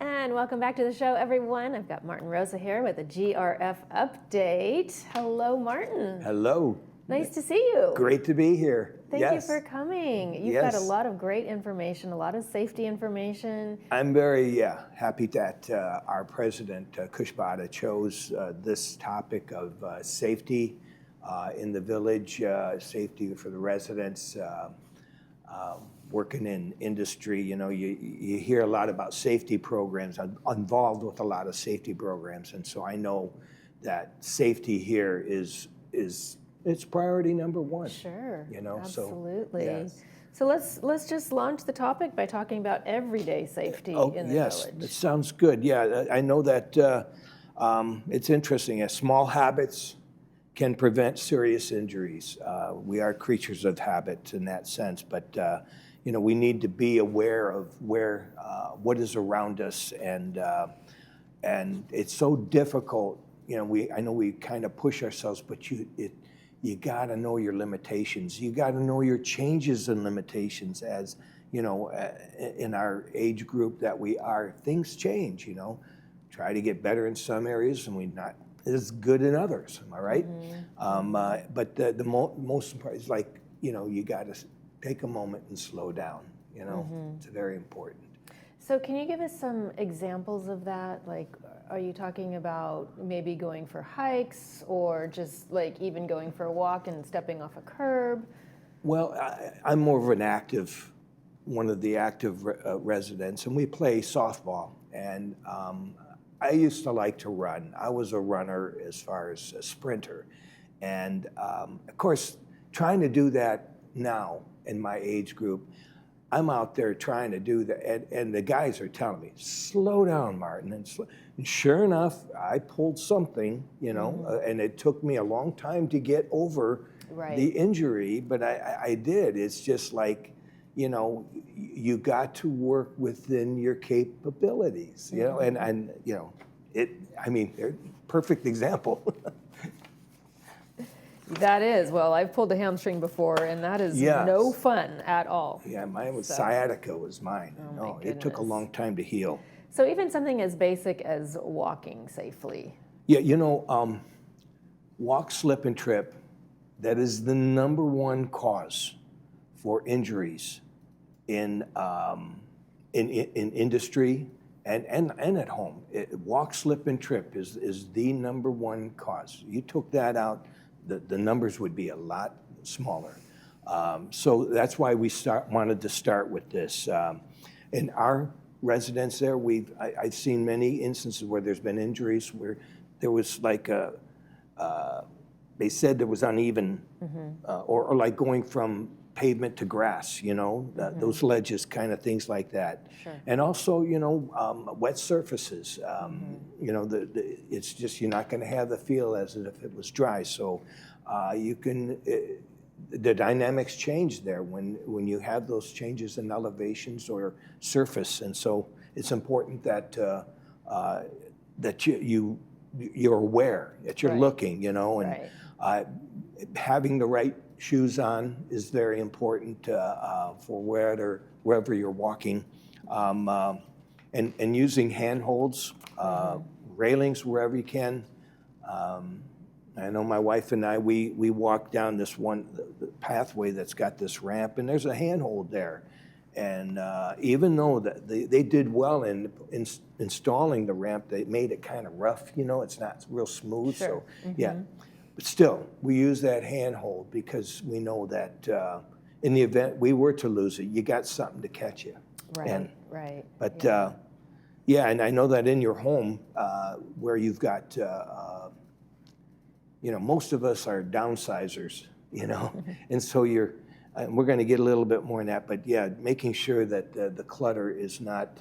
And welcome back to the show, everyone. I've got Martin Rosa here with a GRF update. Hello, Martin. Hello. Nice to see you. Great to be here. Thank you for coming. You've got a Yes. lot of great information, a lot of safety information. I'm very happy that our president, Kushbada, chose this topic of safety in the village, safety for the residents, working in industry. You know, you hear a lot about safety programs. I'm involved with a lot of safety programs, and so I know that safety here is it's priority number one. Sure. You know, absolutely. So, yes. So let's just launch the topic by talking about everyday safety in the yes, village. that sounds good. Yeah, I know that it's interesting. Small habits can prevent serious injuries. We are creatures of habit in that sense, but you know, we need to be aware of what is around us, and it's so difficult. You know, I know we kind of push ourselves, but you got to know your limitations. You got to know your changes and limitations. As you know, in our age group that we are, things change. You know, try to get better in some areas, and we're not as good in others. Am I right? Mm-hmm. But the most important is, like, you know, you got to take a moment and slow down. You know, it's very important. So can you give us some examples of that? Like, are you talking about maybe going for hikes, or just like even going for a walk and stepping off a curb? Well, I'm more of one of the active residents, and we play softball. And I used to like to run. I was a runner as far as a sprinter. And of course, trying to do that now in my age group, I'm out there trying to do that, and the guys are telling me, slow down, Martin. And sure enough, I pulled something, you know, and it took me a long time to get over the injury, but I did. It's just like, you know, you got to work within your capabilities, you know, and you know, I mean, perfect example. That is. Well, I've pulled a hamstring before, and that is no fun at all. Yeah, mine was sciatica was mine. Oh, no, it took a long time to heal. So even something as basic as walking safely. Yeah, you know, walk, slip, and trip, that is the #1 cause for injuries in industry and at home. Walk, slip, and trip is the #1 cause. You took that out, the numbers would be a lot smaller. So that's why we wanted to start with this. In our residents there, I've seen many instances where there's been injuries where there was like they said there was uneven, or like going from pavement to grass, you know, those ledges, kind of things like that. Sure. And also, you know, wet surfaces. You know, it's just, you're not going to have the feel as if it was dry. So you can, the dynamics change there when you have those changes in elevations or surface. And so it's important that that you're aware, that you're looking, you know, and having the right shoes on is very important for wherever you're walking, and using handholds, railings wherever you can. I know my wife and I, we walk down this one pathway that's got this ramp, and there's a handhold there. And even though they did well in installing the ramp, they made it kind of rough, you know, it's not real smooth. Sure. So yeah. But still, we use that handhold because we know that in the event we were to lose it, you got something to catch you. Right. But yeah, and I know that in your home where you've got, you know, most of us are downsizers, you know, and so we're going to get a little bit more in that, but yeah, making sure that the clutter is not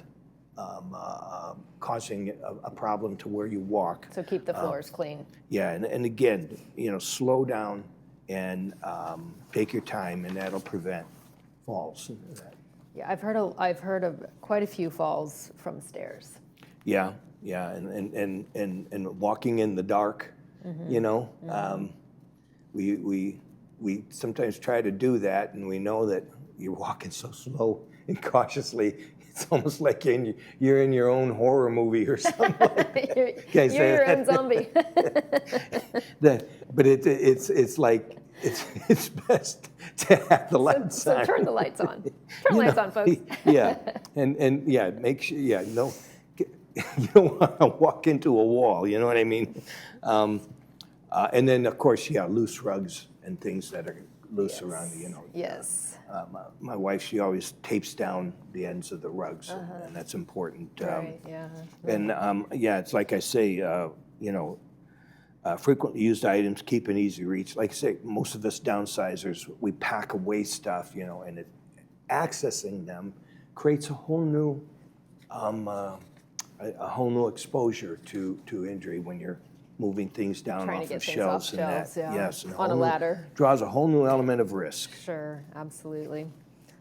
causing a problem to where you walk. So keep the floors clean. Yeah, and again, you know, slow down and take your time, and that'll prevent falls. Yeah, I've heard of quite a few falls from stairs. Yeah, and walking in the dark, you know, we sometimes try to do that, and we know that you're walking so slow, and causely. It's almost like you're in your own horror movie or something. Like you're your own zombie. But it's like it's best to have the lights on. So turn the lights on. Turn the lights on, folks. Yeah, and yeah, make sure. Yeah, no, you don't want to walk into a wall. You know what I mean? And then of course, yeah, loose rugs and things that are loose around. Yes. My wife, she always tapes down the ends of the rugs, and that's important. Right. Yeah. And yeah, it's like I say, frequently used items, keep an easy reach. Like I say, most of us downsizers, we pack away stuff, and accessing them creates a whole new exposure to injury when you're moving things down Trying off to get of things shelves off and shelves, that. yeah. Yes, and On a ladder. Draws a whole new element of risk. Sure, absolutely.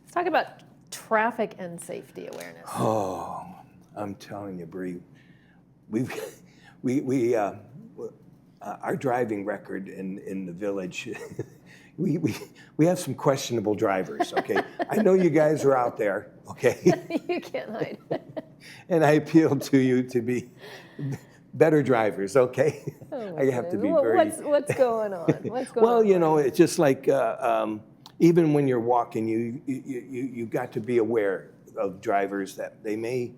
Let's talk about traffic and safety awareness. Oh, I'm telling you, Bree, our driving record in the village, we have some questionable drivers. Okay, I know you guys are out there. Okay, You can't hide. and I appeal to you to be better drivers. Okay, Oh, I have to be very. What's going on? What's going on? Well, it's just like even when you're walking, you got to be aware of drivers that they may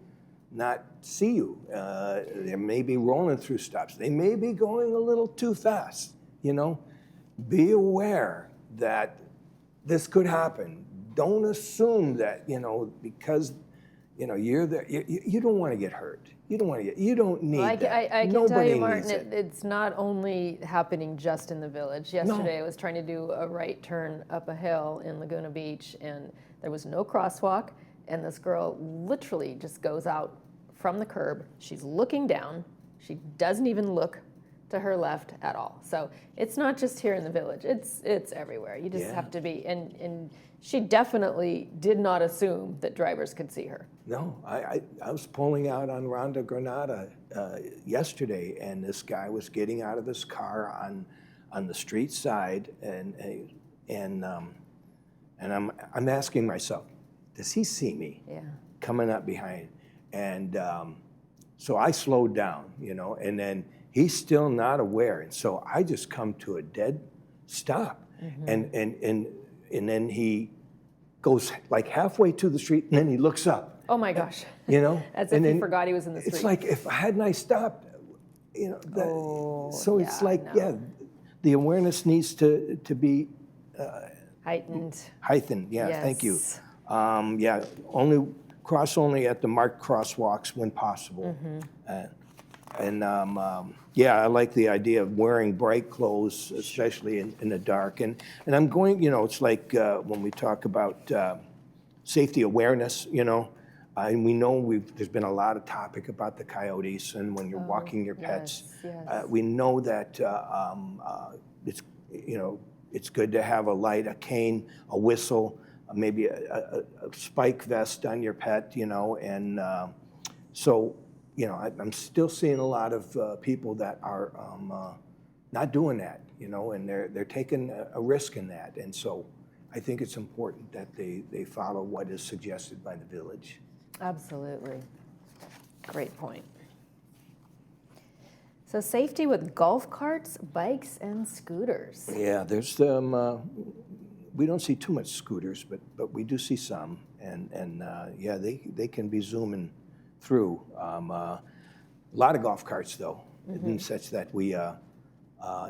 not see you. They may be rolling through stops. They may be going a little too fast. Be aware that this could happen. Don't assume that because you're there. You don't want to get hurt. You don't need that. I can Nobody tell you, needs Martin, it's not only happening just in the village. Yesterday I was trying to do a right turn up a hill in Laguna Beach, and there was no crosswalk, and this girl literally just goes out from the curb. She's looking down. She doesn't even look to her left at all. So it's not just here in the village. It's everywhere. You just have to be. And she definitely did not assume that drivers could see her. No, I was pulling out on Ronda Granada yesterday, and this guy was getting out of his car on the street side, and I'm asking myself, does he see me? Yeah. Coming up behind, and so I slowed down, and then he's still not aware, and so I just come to a dead stop, and then he goes like halfway to the street, and then he looks up. Oh my gosh. As and if he then forgot he was in the street. It's like if hadn't I stopped, so it's like the awareness needs to be heightened. heightened. Yeah, thank you. Only at the marked crosswalks when possible. I like the idea of wearing bright clothes, especially in the dark. And I'm going, it's like when we talk about safety awareness, and we know there's been a lot of topic about the coyotes and when you're walking your pets. Yes. We know that it's good to have a light, a cane, a whistle, maybe a spike vest on your pet, and so I'm still seeing a lot of people that are not doing that, and they're taking a risk in that, and so I think it's important that they follow what is suggested by the village. Absolutely. Great point. So safety with golf carts, bikes, and scooters. Yeah, there's we don't see too much scooters, but we do see some, and they can be zooming through. A lot of golf carts though, in such that we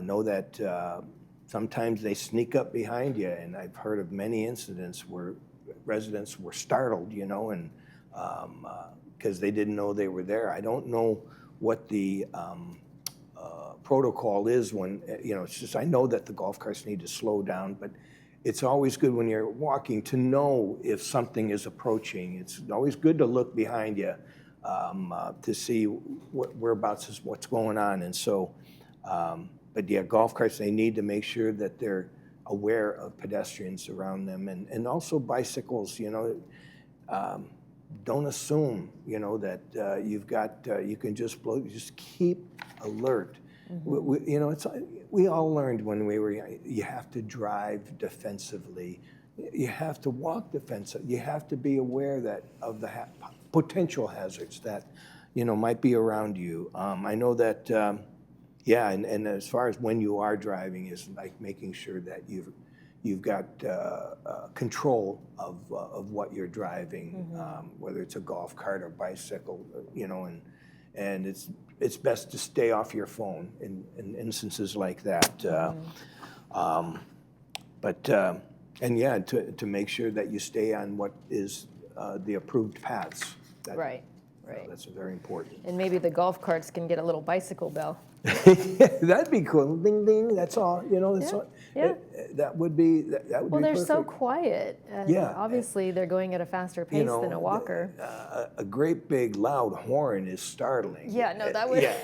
know that sometimes they sneak up behind you, and I've heard of many incidents where residents were startled, and because they didn't know they were there. I don't know what the protocol is when, it's just I know that the golf carts need to slow down, but it's always good when you're walking to know if something is approaching. It's always good to look behind you to see whereabouts is what's going on. And so, but yeah, golf carts, they need to make sure that they're aware of pedestrians around them, and also bicycles, don't assume, that you've got, you can just keep alert. We all learned when we were young, you have to drive defensively. you have to walk the fence. You have to be aware that of the potential hazards that, might be around you. I know that, yeah, and as far as when you are driving is like making sure that you've got control of what you're driving, whether it's a golf cart or bicycle, and it's best to stay off your phone in instances like that. And yeah, to make sure that you stay on what is the approved paths. Right. That's very important. And maybe the golf carts can get a little bicycle bell. That'd be cool. Ding ding. That's all. That's all. Yeah. That would be. That would Well, be they're perfect. so quiet. Yeah. Obviously, they're going at a faster pace than a walker. A great big loud horn is startling. Yeah. No, that would. Yeah.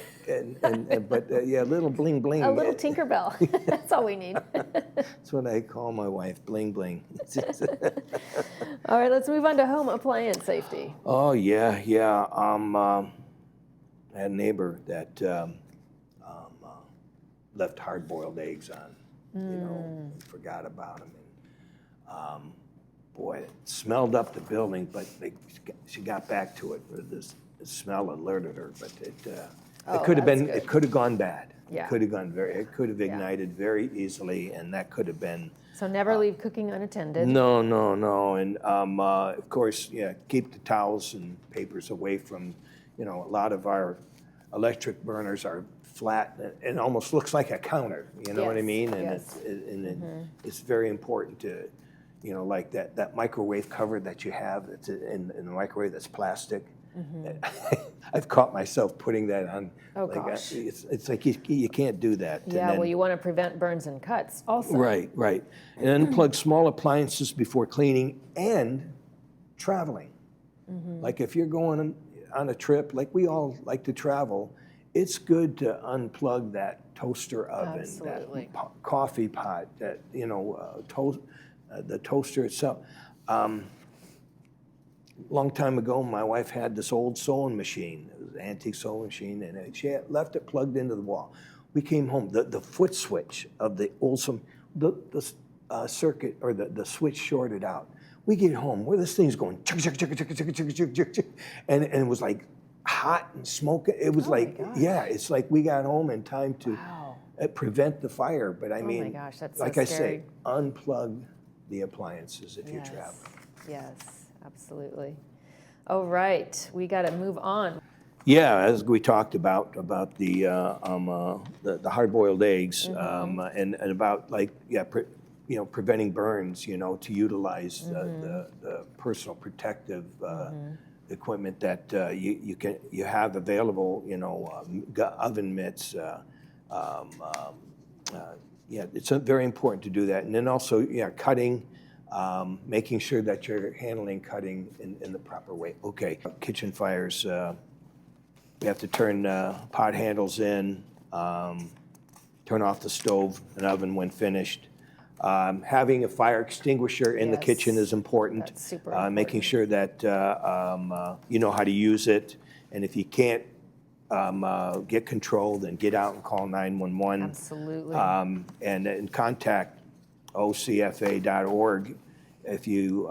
But yeah, a little bling bling. A little Tinkerbell. That's all we need. That's what I call my wife, bling bling. All right, let's move on to home appliance safety. Oh yeah. I had a neighbor that left hard-boiled eggs on, and forgot about them. And boy, it smelled up the building, but she got back to it. The smell alerted her, but it could have been. good. It could have gone bad. Yeah. It could have gone it could have ignited very easily, and that could have been. So never leave cooking unattended. No, and of course, yeah, keep the towels and papers away from. A lot of our electric burners are flat and almost looks like a counter. You know what I mean? And it's very important to, like that microwave cover that you have that's in the microwave that's plastic. I've caught myself putting that on. Oh, like, gosh. It's like you can't do that. Yeah, well, you want to prevent burns and cuts also. Right. And unplug small appliances before cleaning and traveling. Like if you're going on a trip, like we all like to travel, it's good to unplug that toaster oven, Absolutely. that coffee pot, that the toaster itself. Long time ago, my wife had this old sewing machine. It was an antique sewing machine, and she had left it plugged into the wall. We came home. The foot switch of the old circuit or the switch shorted out. We get home, where this thing's going, and it was like hot and smoking. It was it's like we got home in time to prevent the fire. But I mean, my gosh, that's like so I scary. say, unplug the appliances if you're traveling. Yes, absolutely. All right, we got to move on. Yeah, as we talked about the hard-boiled eggs, and about preventing burns, to utilize the personal protective equipment that you have available, oven mitts. It's very important to do that, and then also cutting, making sure that you're handling cutting in the proper way. Okay, kitchen fires. We have to turn pot handles in, turn off the stove and oven when finished. Having a fire extinguisher in the kitchen is important. That's super important. Making sure that you know how to use it, and if you can't get control, then get out and call 911. Absolutely. And contact ocfa.org if you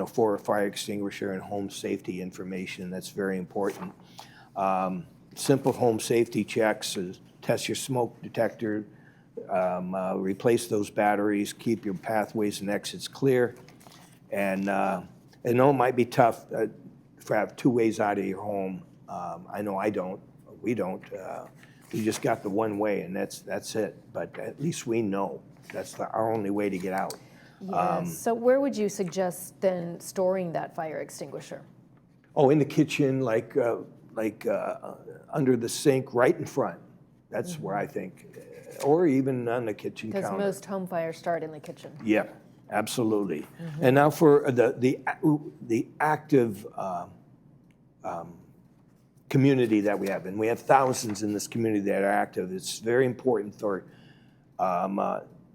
for a fire extinguisher and home safety information. That's very important. Simple home safety checks: test your smoke detector. Replace those batteries, keep your pathways and exits clear. And I know it might be tough to have two ways out of your home. I know we don't. We just got the one way, and that's it. But at least we know that's our only way to get out. Yes. So where would you suggest then storing that fire extinguisher? Oh, in the kitchen, like under the sink, right in front. That's where I think. Or even on the kitchen counter. Because most home fires start in the kitchen. Yeah, absolutely. And now for the active community that we have, and we have thousands in this community that are active. It's very important for.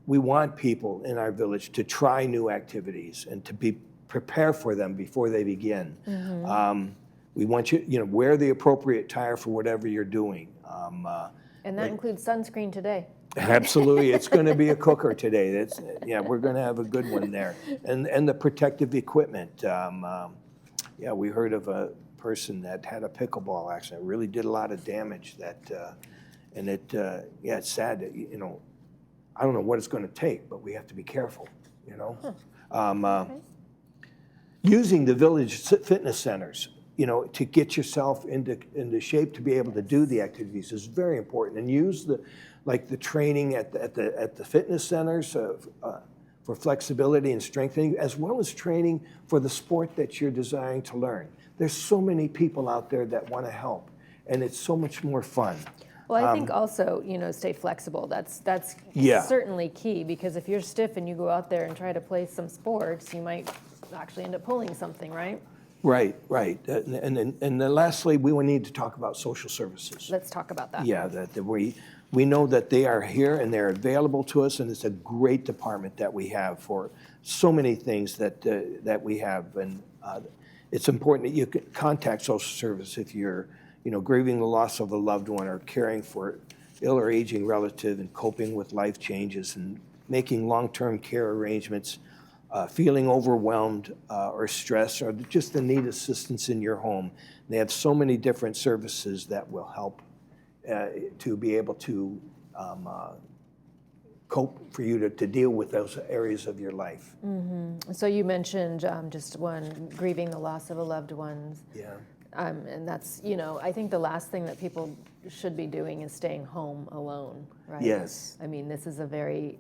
We want people in our village to try new activities and to be prepared for them before they begin. We want you, wear the appropriate tire for whatever you're doing. And that includes sunscreen today. Absolutely, it's going to be a cooker today. Yeah, we're going to have a good one there. And the protective equipment. Yeah, we heard of a person that had a pickleball accident, really did a lot of damage. And yeah, it's sad that, I don't know what it's going to take, but we have to be careful, Okay. Using the village fitness centers, to get yourself into shape to be able to do the activities is very important. And use the training at the fitness centers for flexibility and strengthening, as well as training for the sport that you're desiring to learn. There's so many people out there that want to help, and it's so much more fun. Well, I think also, stay flexible. That's certainly key, because if you're stiff and you go out there and try to play some sports, you might actually end up pulling something, right? Right. And then lastly, we will need to talk about social services. Let's talk about that. Yeah, that we know that they are here and they're available to us, and it's a great department that we have for so many things that we have. And it's important that you can contact social service if you're grieving the loss of a loved one, or caring for ill or aging relative, and coping with life changes, and making long-term care arrangements, feeling overwhelmed or stressed, or just the need assistance in your home. They have so many different services that will help to be able to cope for you to deal with those areas of your life. Mm-hmm. So you mentioned just one, grieving the loss of a loved one. Yeah. And that's, I think the last thing that people should be doing is staying home alone, right? Yes. I mean, this is a very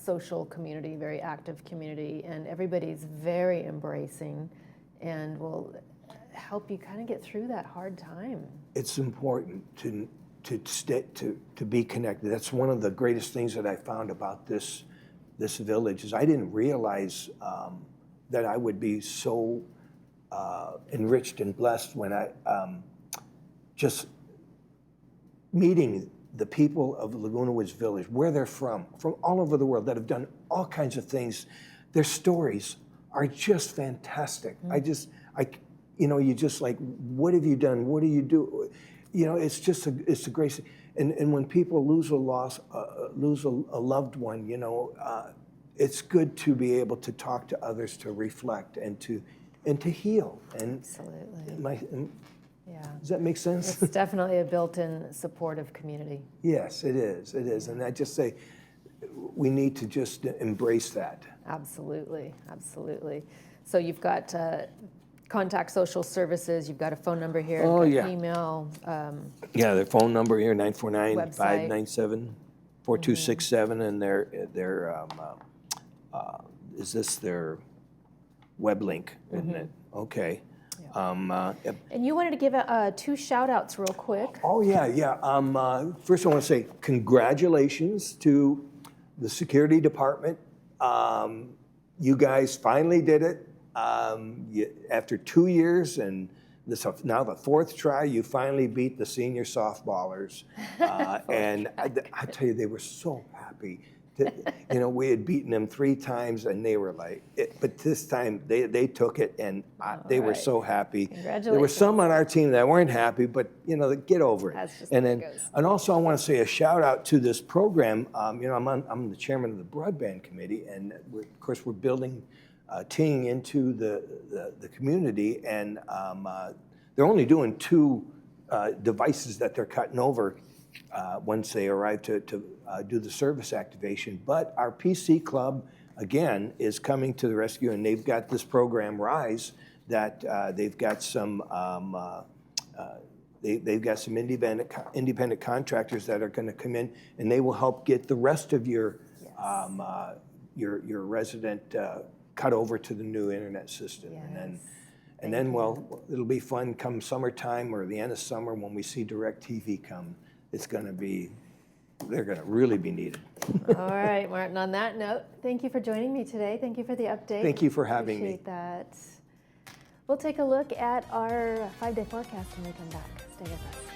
social community, very active community, and everybody's very embracing and will help you kind of get through that hard time. It's important to be connected. That's one of the greatest things that I found about this village, is I didn't realize that I would be so enriched and blessed when I just meeting the people of Laguna Woods Village, where they're from all over the world, that have done all kinds of things. Their stories are just fantastic. Mm-hmm. You just like, what have you done? What do you do? It's a great. And when people lose a loved one, it's good to be able to talk to others, to reflect, and to heal. And absolutely. Yeah. Does that make sense? It's definitely a built-in supportive community. Yes, it is. It is. And I just say we need to just embrace that. Absolutely. So you've got contact social services. You've got a phone number here. Oh, yeah. Email. Yeah, their phone number here, 949-597-4267, and their is this their web link, isn't it? Okay. Yep. And you wanted to give 2 shout-outs real quick. Oh, yeah. First, I want to say congratulations to the security department. You guys finally did it. After 2 years, and this now the 4th try, you finally beat the senior softballers. And I tell you, they were so happy. We had beaten them 3 times, and they were like, but this time they took it, and they were so happy. Congratulations. There were some on our team that weren't happy, but get over it. That's just and how then, it goes. and also I want to say a shout out to this program. I'm the chairman of the broadband committee, and of course we're building Ting into the community, and they're only doing 2 devices that they're cutting over once they arrive to do the service activation. But our PC club, again, is coming to the rescue, and they've got this program, Rise, that they've got some independent contractors that are going to come in, and they will help get the rest of your resident cut over to the new internet system. Yes. And then it'll be fun come summertime or the end of summer when we see DirecTV come. They're going to really be needed. All right, Martin, on that note, thank you for joining me today. Thank you for the update. Thank you for having me. Appreciate that. We'll take a look at our 5-day forecast when we come back. Stay with us.